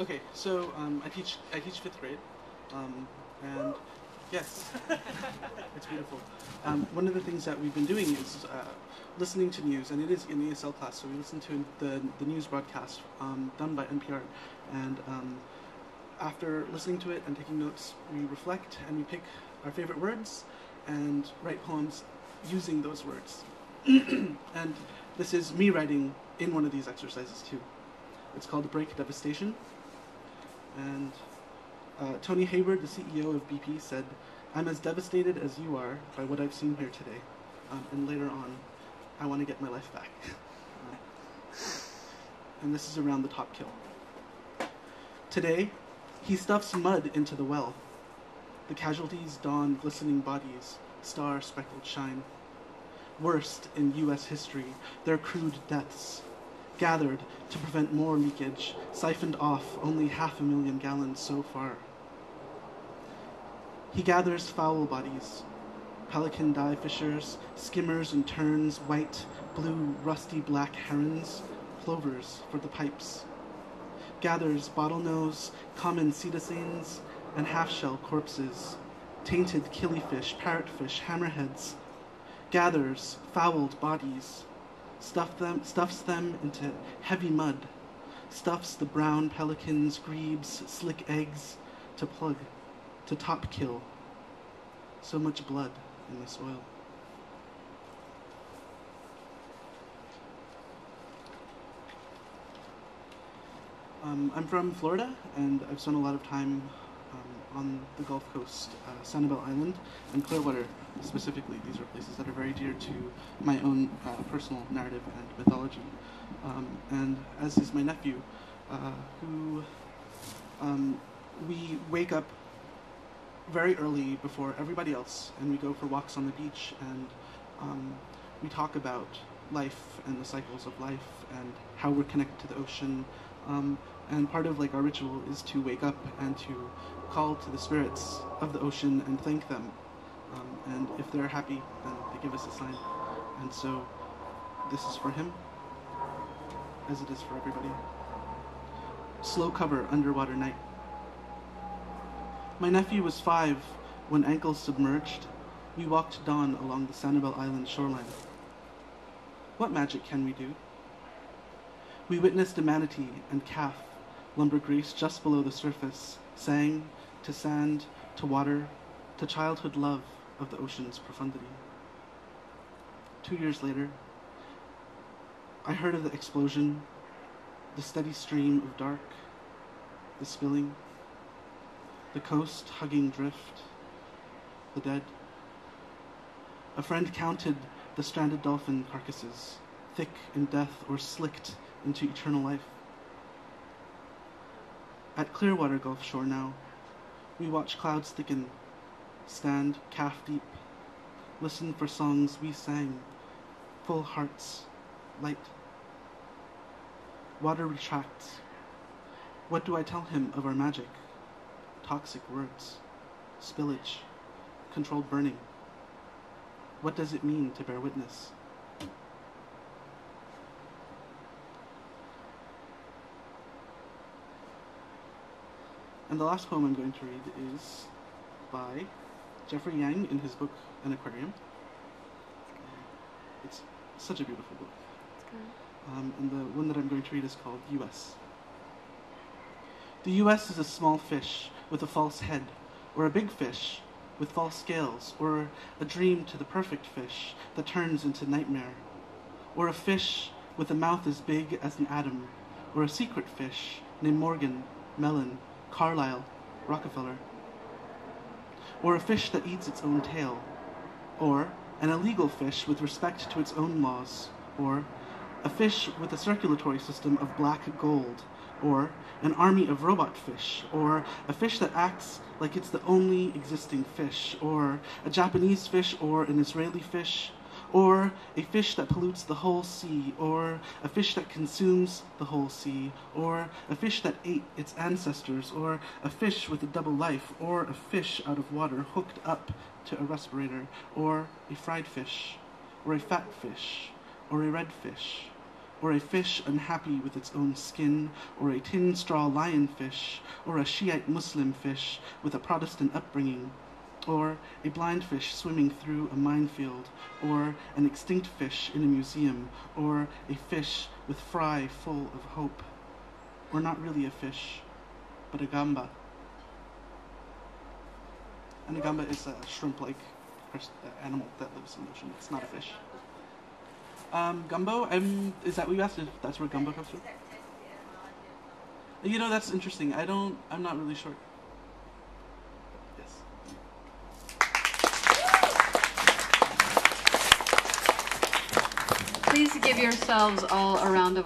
Okay, so I teach fifth grade, and yes, it's beautiful. One of the things that we've been doing is listening to news, and it is in the ESL class. So we listen to the news broadcast done by NPR, and after listening to it and taking notes, we reflect and we pick our favorite words and write poems using those words. And this is me writing in one of these exercises too. It's called Break Devastation. And Tony Hayward, the CEO of BP, said, "I'm as devastated as you are by what I've seen here today. And later on, I want to get my life back." And this is around the top kill. Today, he stuffs mud into the well. The casualties don glistening bodies, star-speckled shine. Worst in U.S. history, their crude deaths. Gathered to prevent more leakage, siphoned off only 500,000 gallons so far. He gathers foul bodies, pelican dye fishers, skimmers and terns, white, blue, rusty black herons, plovers for the pipes. Gathers bottlenose, common cetaceans, and half-shell corpses, tainted killifish, parrotfish, hammerheads. Gathers fouled bodies, stuffs them into heavy mud, stuffs the brown pelicans, grebes, slick eggs, to plug, to top kill. So much blood in the soil. I'm from Florida, and I've spent a lot of time on the Gulf Coast, Sanibel Island, and Clearwater specifically. These are places that are very dear to my own personal narrative and mythology. And as is my nephew, who we wake up very early before everybody else, and we go for walks on the beach, and we talk about life and the cycles of life and how we're connected to the ocean. And part of our ritual is to wake up and to call to the spirits of the ocean and thank them. And if they're happy, then they give us a sign. And so this is for him, as it is for everybody. Slow cover underwater night. My nephew was 5 when, ankles submerged, we walked dawn along the Sanibel Island shoreline. What magic can we do? We witnessed a manatee and calf, lumber grease just below the surface, sang to sand, to water, to childhood love of the ocean's profundity. 2 years later, I heard of the explosion, the steady stream of dark, the spilling, the coast hugging drift, the dead. A friend counted the stranded dolphin carcasses, thick in death or slicked into eternal life. At Clearwater Gulf shore now, we watch clouds thicken, stand calf deep, listen for songs we sang, full hearts, light. Water retracts. What do I tell him of our magic? Toxic words, spillage, controlled burning. What does it mean to bear witness? And the last poem I'm going to read is by Jeffery Yang in his book, An Aquarium. It's such a beautiful book. And the one that I'm going to read is called U.S. The U.S. is a small fish with a false head, or a big fish with false scales, or a dream to the perfect fish that turns into nightmare, or a fish with a mouth as big as an atom, or a secret fish named Morgan, Mellon, Carlyle, Rockefeller, or a fish that eats its own tail, or an illegal fish with respect to its own laws, or a fish with a circulatory system of black gold, or an army of robot fish, or a fish that acts like it's the only existing fish, or a Japanese fish, or an Israeli fish, or a fish that pollutes the whole sea, or a fish that consumes the whole sea, or a fish that ate its ancestors, or a fish with a double life, or a fish out of water hooked up to a respirator, or a fried fish, or a fat fish, or a red fish, or a fish unhappy with its own skin, or a tin straw lionfish, or a Shiite Muslim fish with a Protestant upbringing, or a blind fish swimming through a minefield, or an extinct fish in a museum, or a fish with fry full of hope, or not really a fish, but a gamba. And a gamba is a shrimp-like animal that lives in the ocean. It's not a fish. Gumbo, is that what you asked? If that's where gumbo comes from? You know, that's interesting. I'm not really sure. Yes. Please give yourselves all a round of